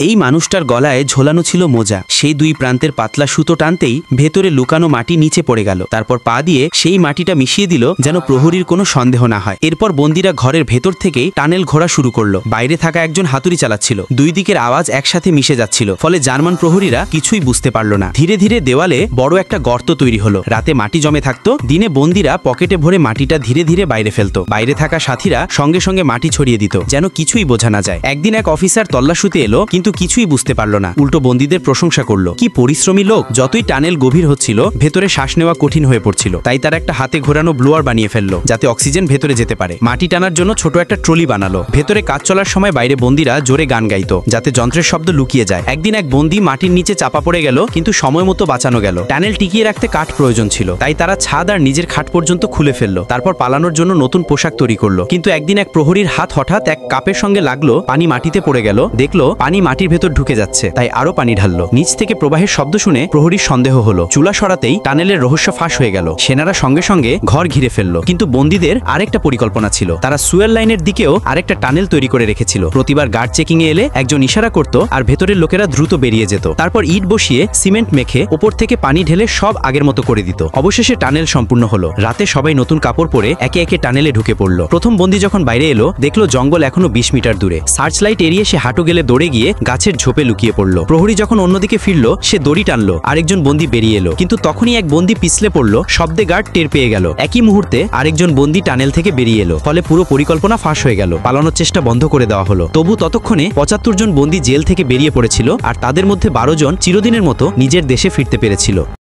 এই মানুষটার গলায় ঝোলানো ছিল মোজা। সেই দুই প্রান্তের পাতলা সুতো টানতেই ভেতরে লুকানো মাটি নিচে পড়ে গেল। তারপর পা দিয়ে সেই মাটিটা মিশিয়ে দিল যেন প্রহরীর কোনো সন্দেহ না হয়। এরপর বন্দীরা ঘরের ভেতর থেকেই টানেল ঘোরা শুরু করলো। বাইরে থাকা একজন হাতুড়ি চালাচ্ছিল। দুই দিকের আওয়াজ একসাথে মিশে যাচ্ছিল, ফলে জার্মান প্রহরীরা কিছুই বুঝতে পারল না। ধীরে ধীরে দেওয়ালে বড় একটা গর্ত তৈরি হলো। রাতে মাটি জমে থাকতো, দিনে বন্দীরা পকেটে ভরে মাটিটা ধীরে ধীরে বাইরে ফেলতো। বাইরে থাকা সাথীরা সঙ্গে সঙ্গে মাটি ছড়িয়ে দিত যেন কিছুই বোঝা না যায়। একদিন এক অফিসার তল্লাশুতে এলো, কিন্তু কিছুই বুঝতে পারল না। উল্টো বন্দীদের প্রশংসা করলো, কি পরিশ্রমী লোক। যতই টানেল গভীর হচ্ছিল ভেতরে শ্বাস নেওয়া কঠিন হয়ে পড়ছিল। তাই তার একটা হাতে ঘোরানো ব্লোয়ার বানিয়ে ফেললো যাতে অক্সিজেন ভেতরে যেতে পারে। মাটি টানার জন্য ছোট একটা ট্রলি বানালো। ভেতরে কাজ চলার সময় বাইরে বন্দীরা জোরে গান গাইতো যাতে যন্ত্রের শব্দ লুকিয়ে যায়। একদিন এক বন্দী মাটির নিচে চাপা পড়ে গেল, কিন্তু সময় মতো বাঁচানো গেল। টানেল টিকিয়ে রাখতে কাঠ প্রয়োজন ছিল, তাই তারা ছাদ আর নিজের খাট পর্যন্ত খুলে ফেললো। তারপর পালানোর জন্য নতুন পোশাক তৈরি করলো। কিন্তু একদিন এক প্রহরীর হাত হঠাৎ এক কাপের সঙ্গে লাগলো, পানি মাটিতে পড়ে গেল। দেখলো পানি মাটির ভেতর ঢুকে যাচ্ছে, তাই আরো পানি ঢাললো। নিচ থেকে প্রবাহের শব্দ শুনে প্রহরীর সন্দেহ হলো। চুলা সরাতেই টানেলের রহস্য ফাঁস হয়ে গেল। সেনারা সঙ্গে সঙ্গে ঘর ঘিরে ফেললো। কিন্তু বন্দীদের আরেকটা পরিকল্পনা ছিল। তারা সুয়েল লাইনের দিকেও আরেকটা টানেল তৈরি করে রেখেছিল। প্রতিবার গার্ড চেকিং এ এলে একজন ইশারা করত আর ভেতরের লোকেরা দ্রুত বেরিয়ে যেত। তারপর ইট বসিয়ে সিমেন্ট মেখে ওপর থেকে পানি ঢেলে সব আগের মতো করে দিত। অবশেষে টানেল সম্পূর্ণ হলো। রাতে সবাই নতুন কাপড় পরে একে একে টানেলে ঢুকে পড়লো। প্রথম বন্দী যখন বাইরে এলো, দেখলো জঙ্গল এখনো 20 মিটার দূরে। সার্চ লাইট এড়িয়ে সে হাঁটু গেলে দৌড়ে গিয়ে গাছের ঝোপে লুকিয়ে পড়লো। প্রহরী যখন অন্যদিকে ফিরলো, সে দড়ি টানলো, আরেকজন বন্দী বেরিয়ে এলো। কিন্তু তখনই এক বন্দী পিছলে পড়লো। শব্দে গার্ড টের পেয়ে গেল। একই মুহূর্তে আরেকজন বন্দী টানেল থেকে বেরিয়ে এলো। ফলে পুরো পরিকল্পনা ফাঁস হয়ে গেল। পালানোর চেষ্টা বন্ধ করে দেওয়া হলো। তবু ততক্ষণে 75 জন বন্দী জেল থেকে বেরিয়ে পড়েছিল, আর তাদের মধ্যে 12 জন চিরদিনের মতো নিজের দেশে ফিরতে পেরেছিল।